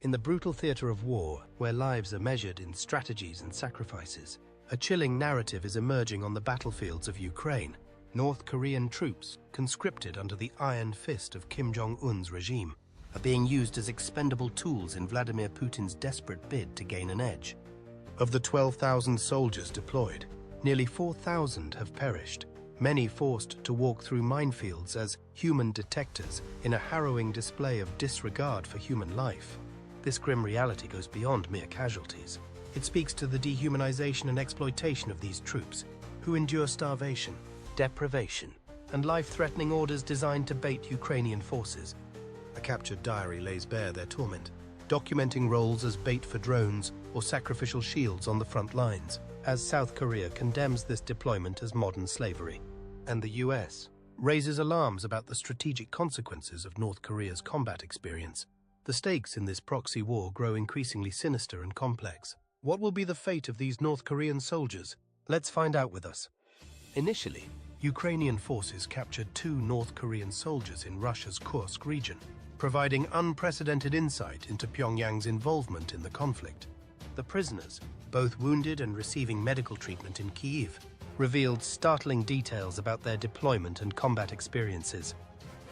In the brutal theater of war, where lives are measured in strategies and sacrifices, a chilling narrative is emerging on the battlefields of Ukraine. North Korean troops, conscripted under the iron fist of Kim Jong Un's regime, are being used as expendable tools in Vladimir Putin's desperate bid to gain an edge. Of the 12,000 soldiers deployed, nearly 4,000 have perished, many forced to walk through minefields as human detectors in a harrowing display of disregard for human life. This grim reality goes beyond mere casualties. It speaks to the dehumanization and exploitation of these troops, who endure starvation, deprivation, and life-threatening orders designed to bait Ukrainian forces. A captured diary lays bare their torment, documenting roles as bait for drones or sacrificial shields on the front lines, as South Korea condemns this deployment as modern slavery. And the US raises alarms about the strategic consequences of North Korea's combat experience. The stakes in this proxy war grow increasingly sinister and complex. What will be the fate of these North Korean soldiers? Let's find out with us. Initially, Ukrainian forces captured 2 North Korean soldiers in Russia's Kursk region, providing unprecedented insight into Pyongyang's involvement in the conflict. The prisoners, both wounded and receiving medical treatment in Kyiv, revealed startling details about their deployment and combat experiences.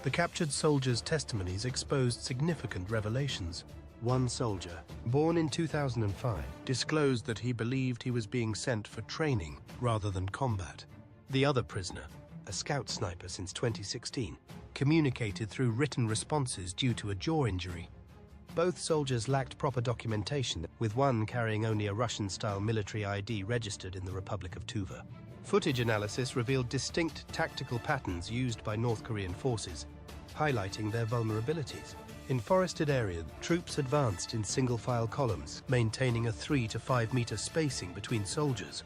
The captured soldiers' testimonies exposed significant revelations. One soldier, born in 2005, disclosed that he believed he was being sent for training rather than combat. The other prisoner, a scout sniper since 2016, communicated through written responses due to a jaw injury. Both soldiers lacked proper documentation, with one carrying only a Russian-style military ID registered in the Republic of Tuva. Footage analysis revealed distinct tactical patterns used by North Korean forces, highlighting their vulnerabilities. In forested areas, troops advanced in single-file columns, maintaining a 3 to 5 meter spacing between soldiers.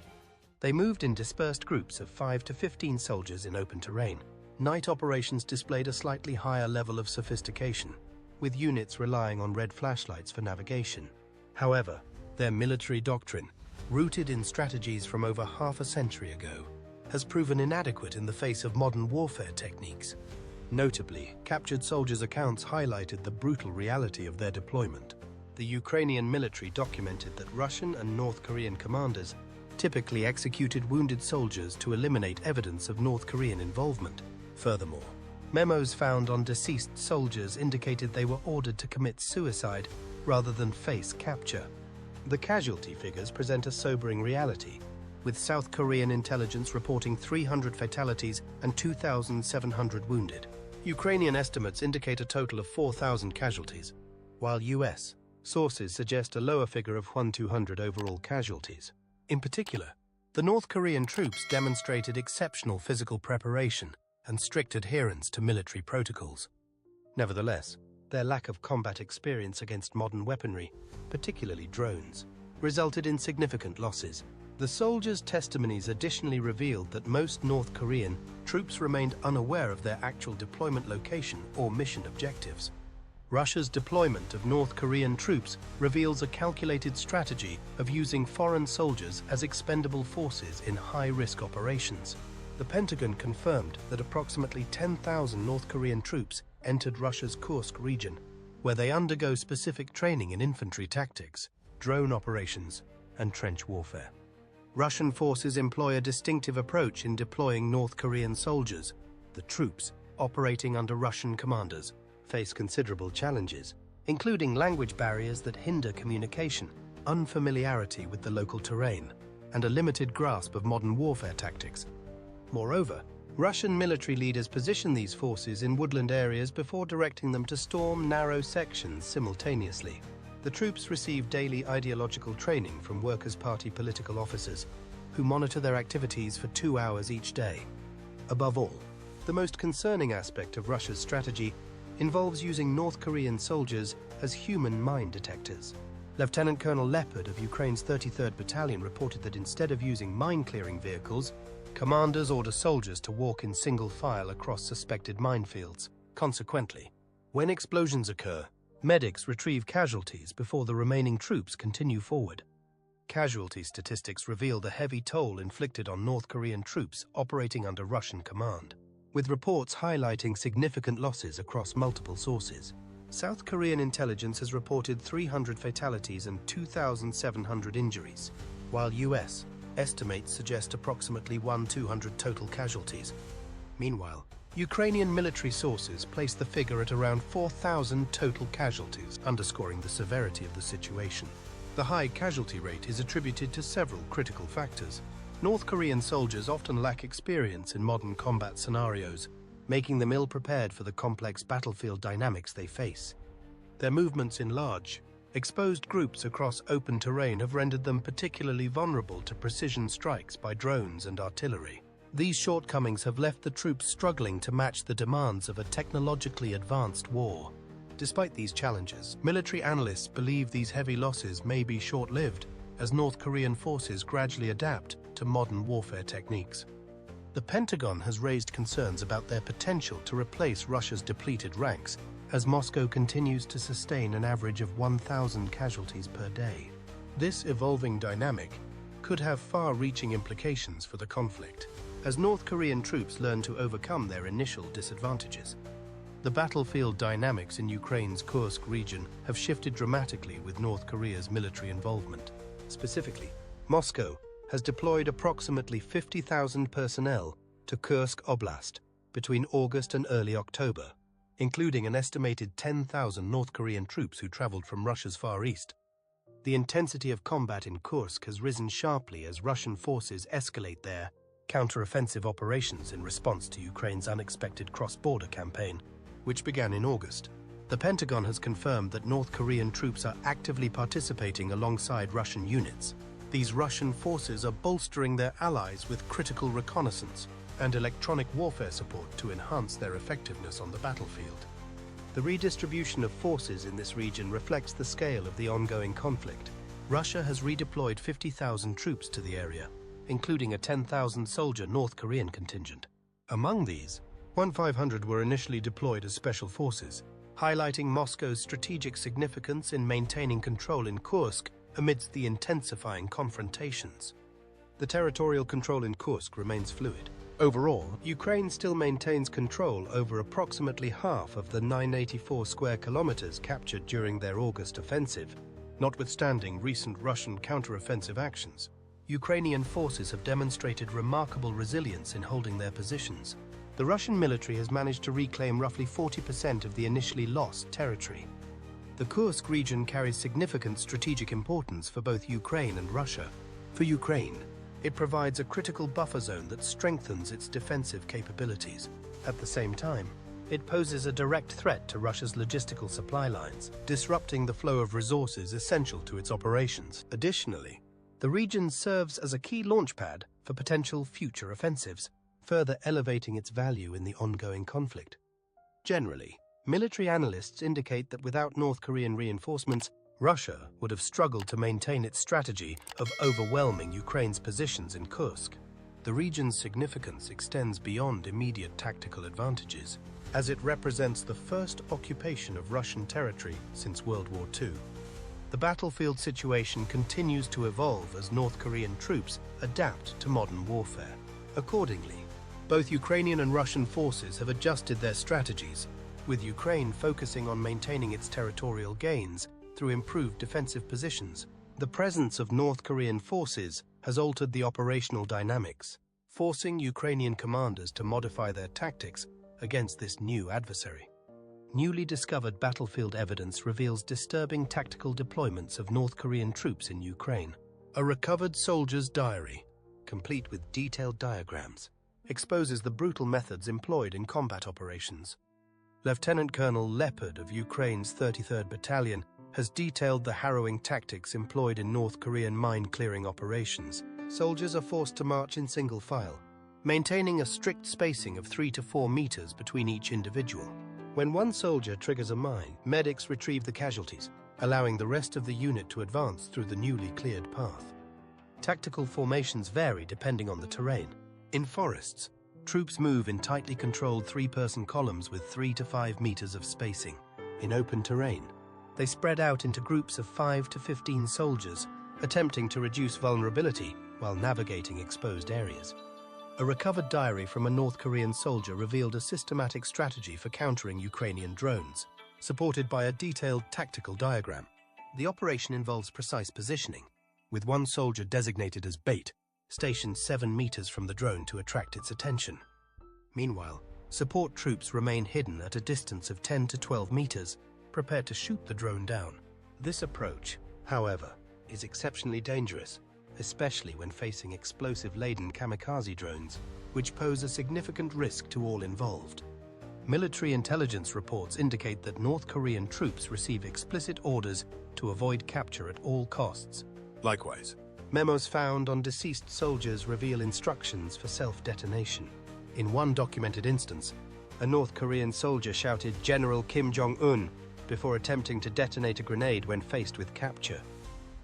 They moved in dispersed groups of 5 to 15 soldiers in open terrain. Night operations displayed a slightly higher level of sophistication, with units relying on red flashlights for navigation. However, their military doctrine, rooted in strategies from over half a century ago, has proven inadequate in the face of modern warfare techniques. Notably, captured soldiers' accounts highlighted the brutal reality of their deployment. The Ukrainian military documented that Russian and North Korean commanders typically executed wounded soldiers to eliminate evidence of North Korean involvement. Furthermore, memos found on deceased soldiers indicated they were ordered to commit suicide rather than face capture. The casualty figures present a sobering reality, with South Korean intelligence reporting 300 fatalities and 2,700 wounded. Ukrainian estimates indicate a total of 4,000 casualties, while US sources suggest a lower figure of 1,200 overall casualties. In particular, the North Korean troops demonstrated exceptional physical preparation and strict adherence to military protocols. Nevertheless, their lack of combat experience against modern weaponry, particularly drones, resulted in significant losses. The soldiers' testimonies additionally revealed that most North Korean troops remained unaware of their actual deployment location or mission objectives. Russia's deployment of North Korean troops reveals a calculated strategy of using foreign soldiers as expendable forces in high-risk operations. The Pentagon confirmed that approximately 10,000 North Korean troops entered Russia's Kursk region, where they undergo specific training in infantry tactics, drone operations, and trench warfare. Russian forces employ a distinctive approach in deploying North Korean soldiers. The troops, operating under Russian commanders, face considerable challenges, including language barriers that hinder communication, unfamiliarity with the local terrain, and a limited grasp of modern warfare tactics. Moreover, Russian military leaders position these forces in woodland areas before directing them to storm narrow sections simultaneously. The troops receive daily ideological training from Workers' Party political officers, who monitor their activities for 2 hours each day. Above all, the most concerning aspect of Russia's strategy involves using North Korean soldiers as human mine detectors. Lieutenant Colonel Leopard of Ukraine's 33rd Battalion reported that instead of using mine-clearing vehicles, commanders order soldiers to walk in single file across suspected minefields. Consequently, when explosions occur, medics retrieve casualties before the remaining troops continue forward. Casualty statistics reveal the heavy toll inflicted on North Korean troops operating under Russian command, with reports highlighting significant losses across multiple sources. South Korean intelligence has reported 300 fatalities and 2,700 injuries, while US estimates suggest approximately 1,200 total casualties. Meanwhile, Ukrainian military sources place the figure at around 4,000 total casualties, underscoring the severity of the situation. The high casualty rate is attributed to several critical factors. North Korean soldiers often lack experience in modern combat scenarios, making them ill-prepared for the complex battlefield dynamics they face. Their movements in large, exposed groups across open terrain have rendered them particularly vulnerable to precision strikes by drones and artillery. These shortcomings have left the troops struggling to match the demands of a technologically advanced war. Despite these challenges, military analysts believe these heavy losses may be short-lived as North Korean forces gradually adapt to modern warfare techniques. The Pentagon has raised concerns about their potential to replace Russia's depleted ranks as Moscow continues to sustain an average of 1,000 casualties per day. This evolving dynamic could have far-reaching implications for the conflict, as North Korean troops learn to overcome their initial disadvantages. The battlefield dynamics in Ukraine's Kursk region have shifted dramatically with North Korea's military involvement. Specifically, Moscow has deployed approximately 50,000 personnel to Kursk Oblast between August and early October, including an estimated 10,000 North Korean troops who traveled from Russia's Far East. The intensity of combat in Kursk has risen sharply as Russian forces escalate their counter-offensive operations in response to Ukraine's unexpected cross-border campaign, which began in August. The Pentagon has confirmed that North Korean troops are actively participating alongside Russian units. These Russian forces are bolstering their allies with critical reconnaissance and electronic warfare support to enhance their effectiveness on the battlefield. The redistribution of forces in this region reflects the scale of the ongoing conflict. Russia has redeployed 50,000 troops to the area, including a 10,000-soldier North Korean contingent. Among these, 1,500 were initially deployed as special forces, highlighting Moscow's strategic significance in maintaining control in Kursk amidst the intensifying confrontations. The territorial control in Kursk remains fluid. Overall, Ukraine still maintains control over approximately half of the 984 square kilometers captured during their August offensive. Notwithstanding recent Russian counter-offensive actions, Ukrainian forces have demonstrated remarkable resilience in holding their positions. The Russian military has managed to reclaim roughly 40% of the initially lost territory. The Kursk region carries significant strategic importance for both Ukraine and Russia. For Ukraine, it provides a critical buffer zone that strengthens its defensive capabilities. At the same time, it poses a direct threat to Russia's logistical supply lines, disrupting the flow of resources essential to its operations. Additionally, the region serves as a key launchpad for potential future offensives, further elevating its value in the ongoing conflict. Generally, military analysts indicate that without North Korean reinforcements, Russia would have struggled to maintain its strategy of overwhelming Ukraine's positions in Kursk. The region's significance extends beyond immediate tactical advantages, as it represents the first occupation of Russian territory since World War II. The battlefield situation continues to evolve as North Korean troops adapt to modern warfare. Accordingly, both Ukrainian and Russian forces have adjusted their strategies, with Ukraine focusing on maintaining its territorial gains through improved defensive positions. The presence of North Korean forces has altered the operational dynamics, forcing Ukrainian commanders to modify their tactics against this new adversary. Newly discovered battlefield evidence reveals disturbing tactical deployments of North Korean troops in Ukraine. A recovered soldier's diary, complete with detailed diagrams, exposes the brutal methods employed in combat operations. Lieutenant Colonel Leopard of Ukraine's 33rd Battalion has detailed the harrowing tactics employed in North Korean mine-clearing operations. Soldiers are forced to march in single file, maintaining a strict spacing of 3 to 4 meters between each individual. When one soldier triggers a mine, medics retrieve the casualties, allowing the rest of the unit to advance through the newly cleared path. Tactical formations vary depending on the terrain. In forests, troops move in tightly controlled 3-person columns with 3 to 5 meters of spacing. In open terrain, they spread out into groups of 5 to 15 soldiers, attempting to reduce vulnerability while navigating exposed areas. A recovered diary from a North Korean soldier revealed a systematic strategy for countering Ukrainian drones. supported by a detailed tactical diagram. The operation involves precise positioning, with one soldier designated as bait, stationed 7 meters from the drone to attract its attention. Meanwhile, support troops remain hidden at a distance of 10 to 12 meters, prepared to shoot the drone down. This approach, however, is exceptionally dangerous, especially when facing explosive-laden kamikaze drones, which pose a significant risk to all involved. Military intelligence reports indicate that North Korean troops receive explicit orders to avoid capture at all costs. Likewise, memos found on deceased soldiers reveal instructions for self-detonation. In one documented instance, a North Korean soldier shouted "General Kim Jong Un" before attempting to detonate a grenade when faced with capture.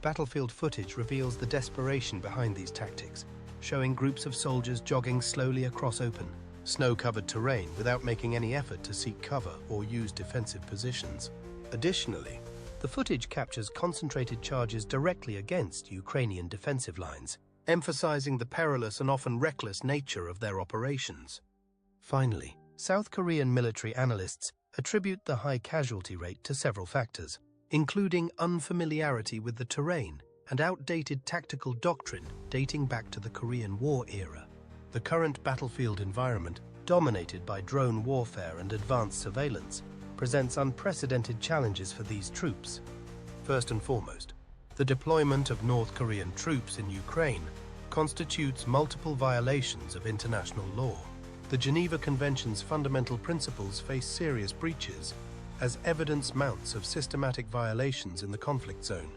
Battlefield footage reveals the desperation behind these tactics, showing groups of soldiers jogging slowly across open, snow-covered terrain without making any effort to seek cover or use defensive positions. Additionally, the footage captures concentrated charges directly against Ukrainian defensive lines, emphasizing the perilous and often reckless nature of their operations. Finally, South Korean military analysts attribute the high casualty rate to several factors, including unfamiliarity with the terrain and outdated tactical doctrine dating back to the Korean War era. The current battlefield environment, dominated by drone warfare and advanced surveillance, presents unprecedented challenges for these troops. First and foremost, the deployment of North Korean troops in Ukraine constitutes multiple violations of international law. The Geneva Convention's fundamental principles face serious breaches, as evidence mounts of systematic violations in the conflict zone.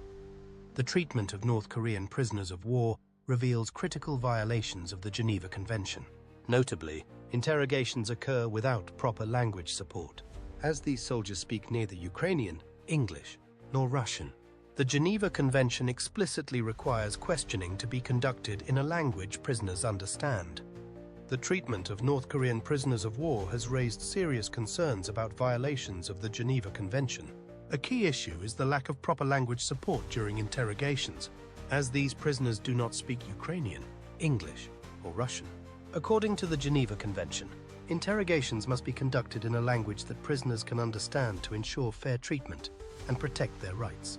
The treatment of North Korean prisoners of war reveals critical violations of the Geneva Convention. Notably, interrogations occur without proper language support, as these soldiers speak neither Ukrainian, English, nor Russian. The Geneva Convention explicitly requires questioning to be conducted in a language prisoners understand. The treatment of North Korean prisoners of war has raised serious concerns about violations of the Geneva Convention. A key issue is the lack of proper language support during interrogations, as these prisoners do not speak Ukrainian, English, or Russian. According to the Geneva Convention, interrogations must be conducted in a language that prisoners can understand to ensure fair treatment and protect their rights.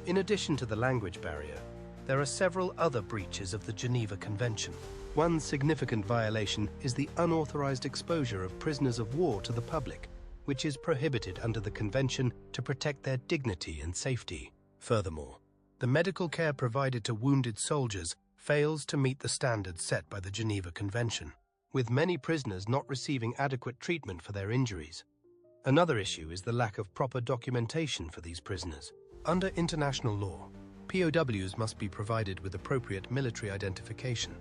In addition to the language barrier, there are several other breaches of the Geneva Convention. One significant violation is the unauthorized exposure of prisoners of war to the public, which is prohibited under the Convention to protect their dignity and safety. Furthermore, the medical care provided to wounded soldiers fails to meet the standards set by the Geneva Convention, with many prisoners not receiving adequate treatment for their injuries. Another issue is the lack of proper documentation for these prisoners. Under international law, POWs must be provided with appropriate military identification,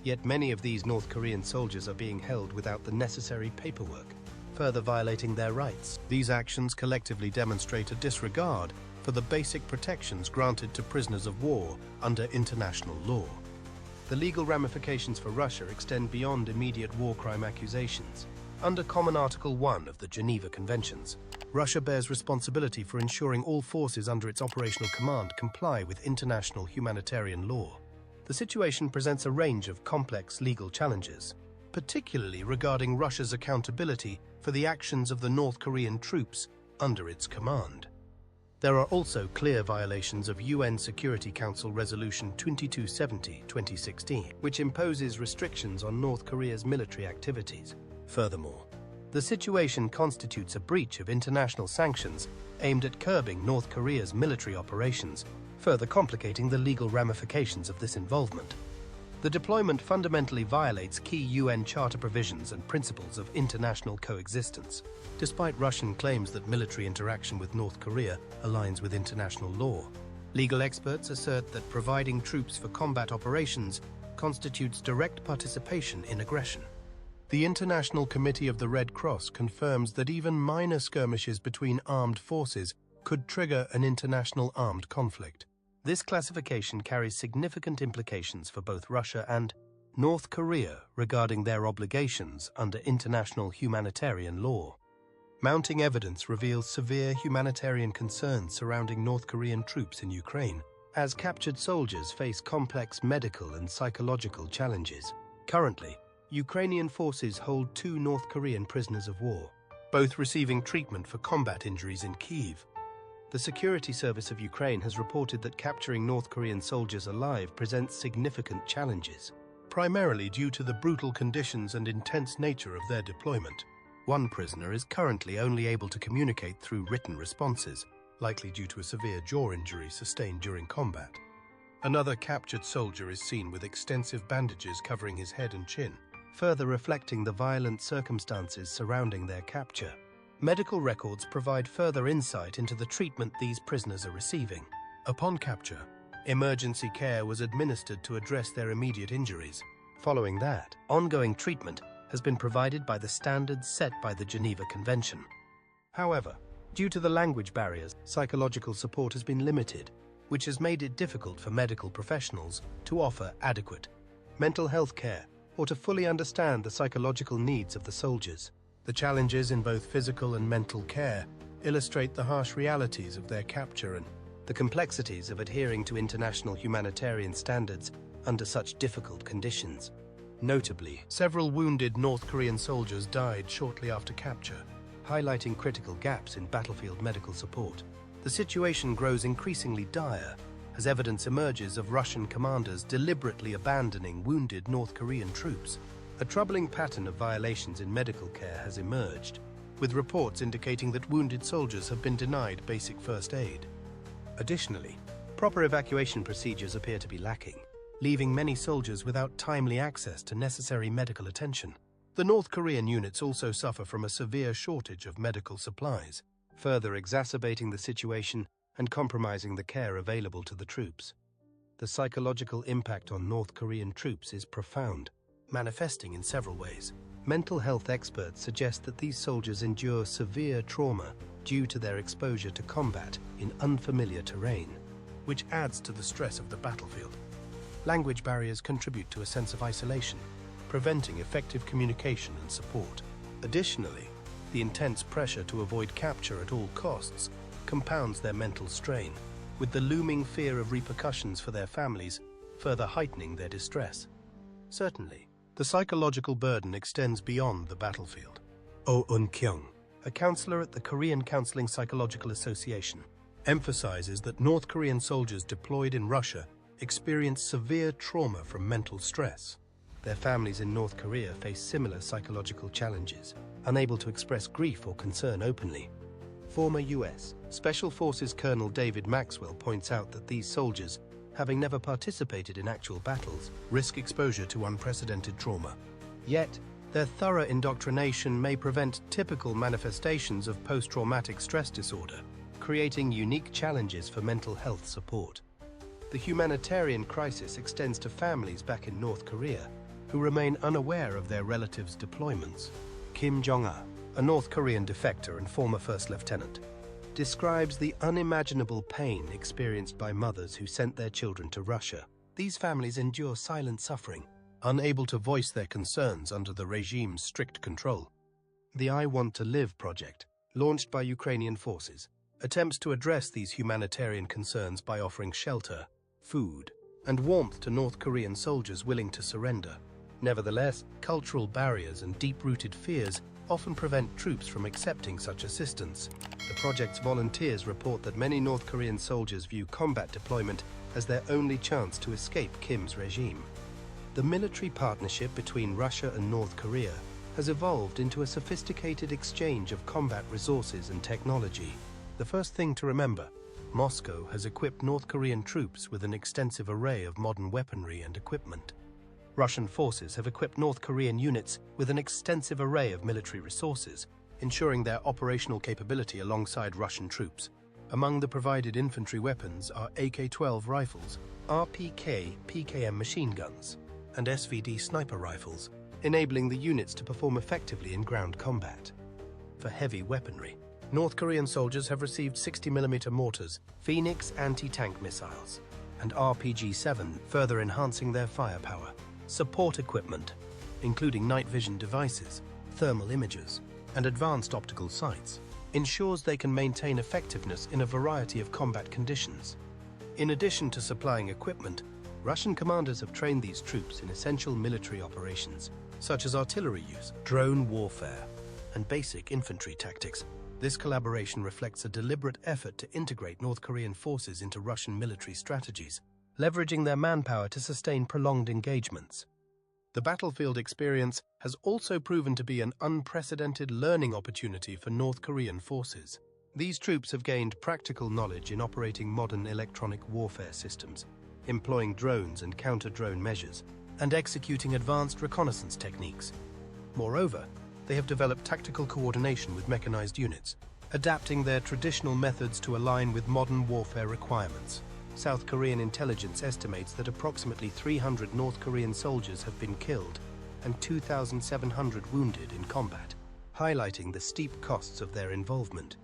yet many of these North Korean soldiers are being held without the necessary paperwork, further violating their rights. These actions collectively demonstrate a disregard for the basic protections granted to prisoners of war under international law. The legal ramifications for Russia extend beyond immediate war crime accusations. Under Common Article 1 of the Geneva Conventions, Russia bears responsibility for ensuring all forces under its operational command comply with international humanitarian law. The situation presents a range of complex legal challenges, particularly regarding Russia's accountability for the actions of the North Korean troops under its command. There are also clear violations of UN Security Council Resolution 2270/2016, which imposes restrictions on North Korea's military activities. Furthermore, the situation constitutes a breach of international sanctions aimed at curbing North Korea's military operations, further complicating the legal ramifications of this involvement. The deployment fundamentally violates key UN Charter provisions and principles of international coexistence. Despite Russian claims that military interaction with North Korea aligns with international law, legal experts assert that providing troops for combat operations constitutes direct participation in aggression. The International Committee of the Red Cross confirms that even minor skirmishes between armed forces could trigger an international armed conflict. This classification carries significant implications for both Russia and North Korea regarding their obligations under international humanitarian law. Mounting evidence reveals severe humanitarian concerns surrounding North Korean troops in Ukraine, as captured soldiers face complex medical and psychological challenges. Currently, Ukrainian forces hold 2 North Korean prisoners of war. both receiving treatment for combat injuries in Kyiv. The Security Service of Ukraine has reported that capturing North Korean soldiers alive presents significant challenges, primarily due to the brutal conditions and intense nature of their deployment. One prisoner is currently only able to communicate through written responses, likely due to a severe jaw injury sustained during combat. Another captured soldier is seen with extensive bandages covering his head and chin, further reflecting the violent circumstances surrounding their capture. Medical records provide further insight into the treatment these prisoners are receiving. Upon capture, emergency care was administered to address their immediate injuries. Following that, ongoing treatment has been provided by the standards set by the Geneva Convention. However, due to the language barriers, psychological support has been limited, which has made it difficult for medical professionals to offer adequate mental health care or to fully understand the psychological needs of the soldiers. The challenges in both physical and mental care illustrate the harsh realities of their capture and the complexities of adhering to international humanitarian standards under such difficult conditions. Notably, several wounded North Korean soldiers died shortly after capture, highlighting critical gaps in battlefield medical support. The situation grows increasingly dire as evidence emerges of Russian commanders deliberately abandoning wounded North Korean troops. A troubling pattern of violations in medical care has emerged, with reports indicating that wounded soldiers have been denied basic first aid. Additionally, proper evacuation procedures appear to be lacking, leaving many soldiers without timely access to necessary medical attention. The North Korean units also suffer from a severe shortage of medical supplies, further exacerbating the situation and compromising the care available to the troops. The psychological impact on North Korean troops is profound, manifesting in several ways. Mental health experts suggest that these soldiers endure severe trauma due to their exposure to combat in unfamiliar terrain, which adds to the stress of the battlefield. Language barriers contribute to a sense of isolation, preventing effective communication and support. Additionally, the intense pressure to avoid capture at all costs compounds their mental strain, with the looming fear of repercussions for their families further heightening their distress. Certainly, the psychological burden extends beyond the battlefield. Oh Eun-kyung, a counselor at the Korean Counseling Psychological Association, emphasizes that North Korean soldiers deployed in Russia experience severe trauma from mental stress. Their families in North Korea face similar psychological challenges, unable to express grief or concern openly. Former U.S. Special Forces Colonel David Maxwell points out that these soldiers, having never participated in actual battles, risk exposure to unprecedented trauma. Yet, their thorough indoctrination may prevent typical manifestations of post-traumatic stress disorder, creating unique challenges for mental health support. The humanitarian crisis extends to families back in North Korea, who remain unaware of their relatives' deployments. Kim Jong Un, a North Korean defector and former first lieutenant, describes the unimaginable pain experienced by mothers who sent their children to Russia. These families endure silent suffering, unable to voice their concerns under the regime's strict control. The I Want to Live project, launched by Ukrainian forces, attempts to address these humanitarian concerns by offering shelter, food, and warmth to North Korean soldiers willing to surrender. Nevertheless, cultural barriers and deep-rooted fears often prevent troops from accepting such assistance. The project's volunteers report that many North Korean soldiers view combat deployment as their only chance to escape Kim's regime. The military partnership between Russia and North Korea has evolved into a sophisticated exchange of combat resources and technology. The first thing to remember, Moscow has equipped North Korean troops with an extensive array of modern weaponry and equipment. Russian forces have equipped North Korean units with an extensive array of military resources, ensuring their operational capability alongside Russian troops. Among the provided infantry weapons are AK-12 rifles, RPK PKM machine guns, and SVD sniper rifles, enabling the units to perform effectively in ground combat. For heavy weaponry, North Korean soldiers have received 60mm mortars, Phoenix anti-tank missiles, and RPG-7, further enhancing their firepower. Support equipment, including night vision devices, thermal imagers, and advanced optical sights, ensures they can maintain effectiveness in a variety of combat conditions. In addition to supplying equipment, Russian commanders have trained these troops in essential military operations, such as artillery use, drone warfare, and basic infantry tactics. This collaboration reflects a deliberate effort to integrate North Korean forces into Russian military strategies, leveraging their manpower to sustain prolonged engagements. The battlefield experience has also proven to be an unprecedented learning opportunity for North Korean forces. These troops have gained practical knowledge in operating modern electronic warfare systems, employing drones and counter-drone measures, and executing advanced reconnaissance techniques. Moreover, they have developed tactical coordination with mechanized units, adapting their traditional methods to align with modern warfare requirements. South Korean intelligence estimates that approximately 300 North Korean soldiers have been killed and 2,700 wounded in combat, highlighting the steep costs of their involvement.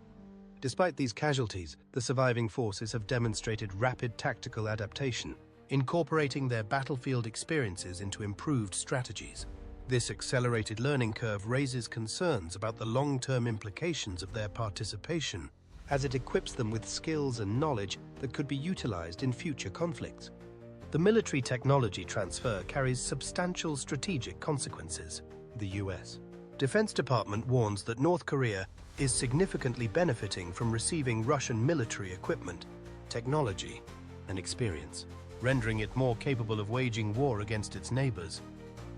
Despite these casualties, the surviving forces have demonstrated rapid tactical adaptation, incorporating their battlefield experiences into improved strategies. This accelerated learning curve raises concerns about the long-term implications of their participation, as it equips them with skills and knowledge that could be utilized in future conflicts. The military technology transfer carries substantial strategic consequences. The U.S. Defense Department warns that North Korea is significantly benefiting from receiving Russian military equipment, technology, and experience, rendering it more capable of waging war against its neighbors.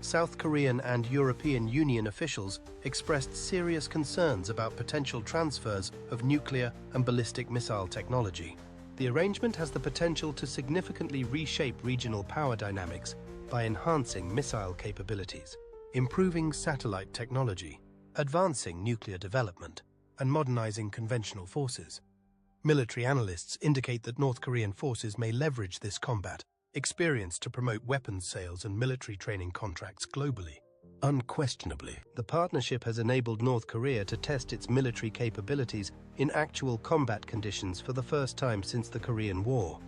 South Korean and European Union officials expressed serious concerns about potential transfers of nuclear and ballistic missile technology. The arrangement has the potential to significantly reshape regional power dynamics by enhancing missile capabilities, improving satellite technology, advancing nuclear development, and modernizing conventional forces. Military analysts indicate that North Korean forces may leverage this combat experience to promote weapons sales and military training contracts globally. Unquestionably, the partnership has enabled North Korea to test its military capabilities in actual combat conditions for the first time since the Korean War.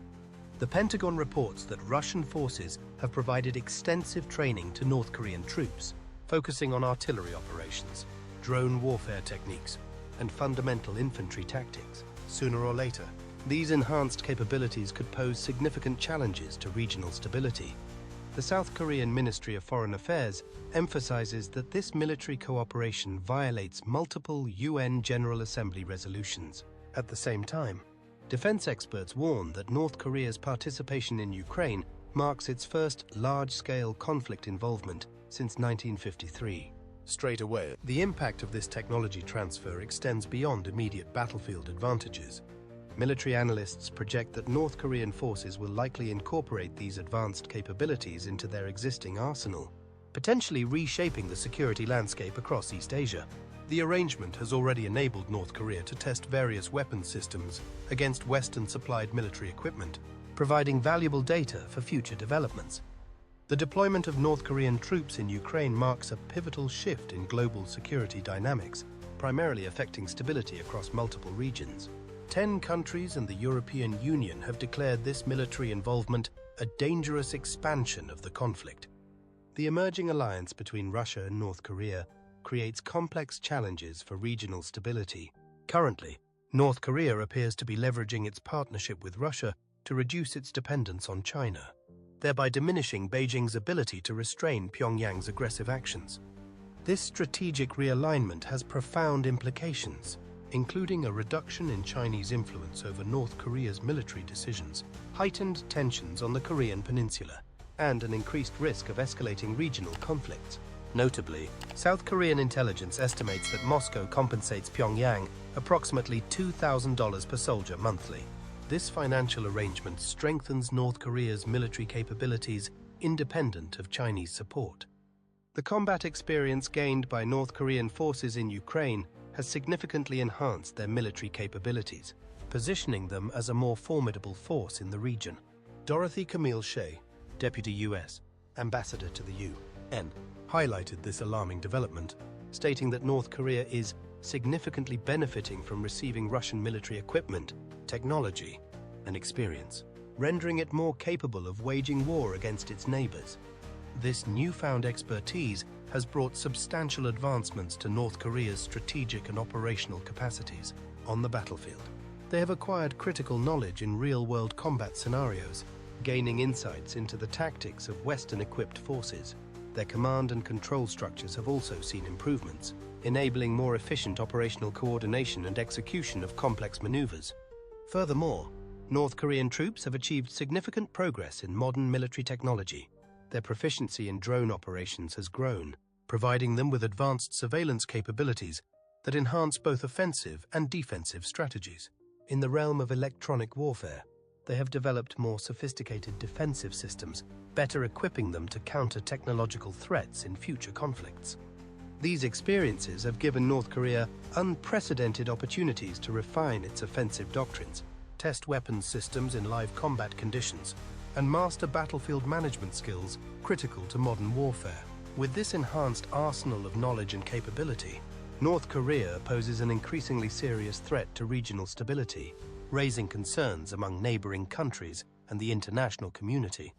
The Pentagon reports that Russian forces have provided extensive training to North Korean troops, focusing on artillery operations, drone warfare techniques, and fundamental infantry tactics. Sooner or later, these enhanced capabilities could pose significant challenges to regional stability. The South Korean Ministry of Foreign Affairs emphasizes that this military cooperation violates multiple UN General Assembly resolutions. At the same time, defense experts warn that North Korea's participation in Ukraine marks its first large-scale conflict involvement since 1953. Straight away, the impact of this technology transfer extends beyond immediate battlefield advantages. Military analysts project that North Korean forces will likely incorporate these advanced capabilities into their existing arsenal, potentially reshaping the security landscape across East Asia. The arrangement has already enabled North Korea to test various weapons systems against Western-supplied military equipment, providing valuable data for future developments. The deployment of North Korean troops in Ukraine marks a pivotal shift in global security dynamics, primarily affecting stability across multiple regions. 10 countries and the European Union have declared this military involvement a dangerous expansion of the conflict. The emerging alliance between Russia and North Korea creates complex challenges for regional stability. Currently, North Korea appears to be leveraging its partnership with Russia to reduce its dependence on China, thereby diminishing Beijing's ability to restrain Pyongyang's aggressive actions. This strategic realignment has profound implications, including a reduction in Chinese influence over North Korea's military decisions, heightened tensions on the Korean peninsula, and an increased risk of escalating regional conflicts. Notably, South Korean intelligence estimates that Moscow compensates Pyongyang approximately $2,000 per soldier monthly. This financial arrangement strengthens North Korea's military capabilities independent of Chinese support. The combat experience gained by North Korean forces in Ukraine has significantly enhanced their military capabilities, positioning them as a more formidable force in the region. Dorothy Camille Shea, Deputy U.S. Ambassador to the UN, highlighted this alarming development, stating that North Korea is significantly benefiting from receiving Russian military equipment, technology, and experience, rendering it more capable of waging war against its neighbors. This newfound expertise has brought substantial advancements to North Korea's strategic and operational capacities on the battlefield. They have acquired critical knowledge in real-world combat scenarios, gaining insights into the tactics of Western-equipped forces. Their command and control structures have also seen improvements, enabling more efficient operational coordination and execution of complex maneuvers. Furthermore, North Korean troops have achieved significant progress in modern military technology. Their proficiency in drone operations has grown, providing them with advanced surveillance capabilities that enhance both offensive and defensive strategies. In the realm of electronic warfare, they have developed more sophisticated defensive systems, better equipping them to counter technological threats in future conflicts. These experiences have given North Korea unprecedented opportunities to refine its offensive doctrines, test weapons systems in live combat conditions, and master battlefield management skills critical to modern warfare. With this enhanced arsenal of knowledge and capability, North Korea poses an increasingly serious threat to regional stability, raising concerns among neighboring countries and the international community.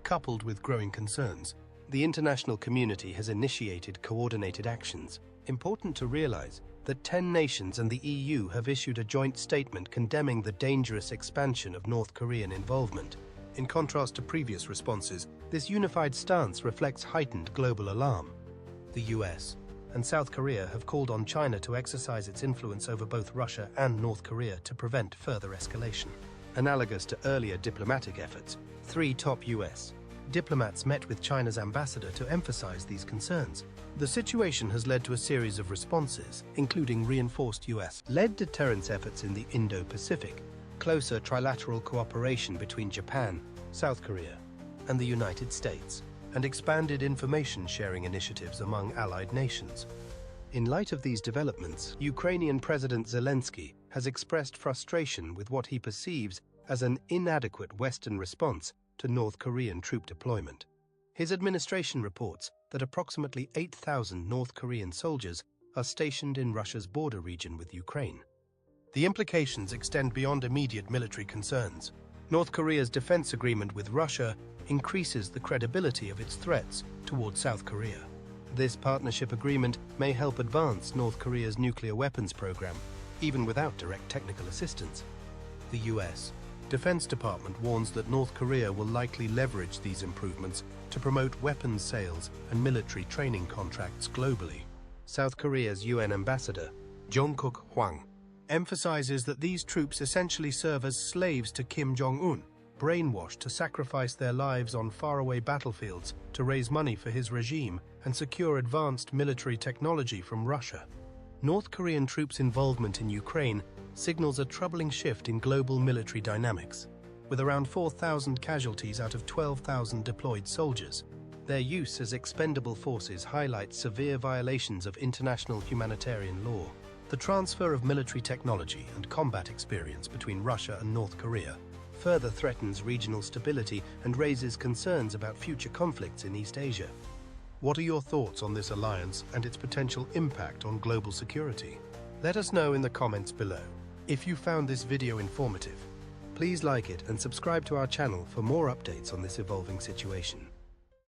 Coupled with growing concerns, the international community has initiated coordinated actions. Important to realize that 10 nations and the EU have issued a joint statement condemning the dangerous expansion of North Korean involvement. In contrast to previous responses, this unified stance reflects heightened global alarm. The US and South Korea have called on China to exercise its influence over both Russia and North Korea to prevent further escalation. Analogous to earlier diplomatic efforts, 3 top US diplomats met with China's ambassador to emphasize these concerns. The situation has led to a series of responses, including reinforced US-led deterrence efforts in the Indo-Pacific, closer trilateral cooperation between Japan, South Korea, and the United States, and expanded information-sharing initiatives among allied nations. In light of these developments, Ukrainian President Zelensky has expressed frustration with what he perceives as an inadequate Western response to North Korean troop deployment. His administration reports that approximately 8,000 North Korean soldiers are stationed in Russia's border region with Ukraine. The implications extend beyond immediate military concerns. North Korea's defense agreement with Russia increases the credibility of its threats towards South Korea. This partnership agreement may help advance North Korea's nuclear weapons program, even without direct technical assistance. The US Defense Department warns that North Korea will likely leverage these improvements to promote weapons sales and military training contracts globally. South Korea's UN ambassador, Jong-kook Hwang, emphasizes that these troops essentially serve as slaves to Kim Jong Un, brainwashed to sacrifice their lives on faraway battlefields to raise money for his regime and secure advanced military technology from Russia. North Korean troops' involvement in Ukraine signals a troubling shift in global military dynamics. With around 4,000 casualties out of 12,000 deployed soldiers, their use as expendable forces highlights severe violations of international humanitarian law. The transfer of military technology and combat experience between Russia and North Korea further threatens regional stability and raises concerns about future conflicts in East Asia. What are your thoughts on this alliance and its potential impact on global security? Let us know in the comments below. If you found this video informative, please like it and subscribe to our channel for more updates on this evolving situation.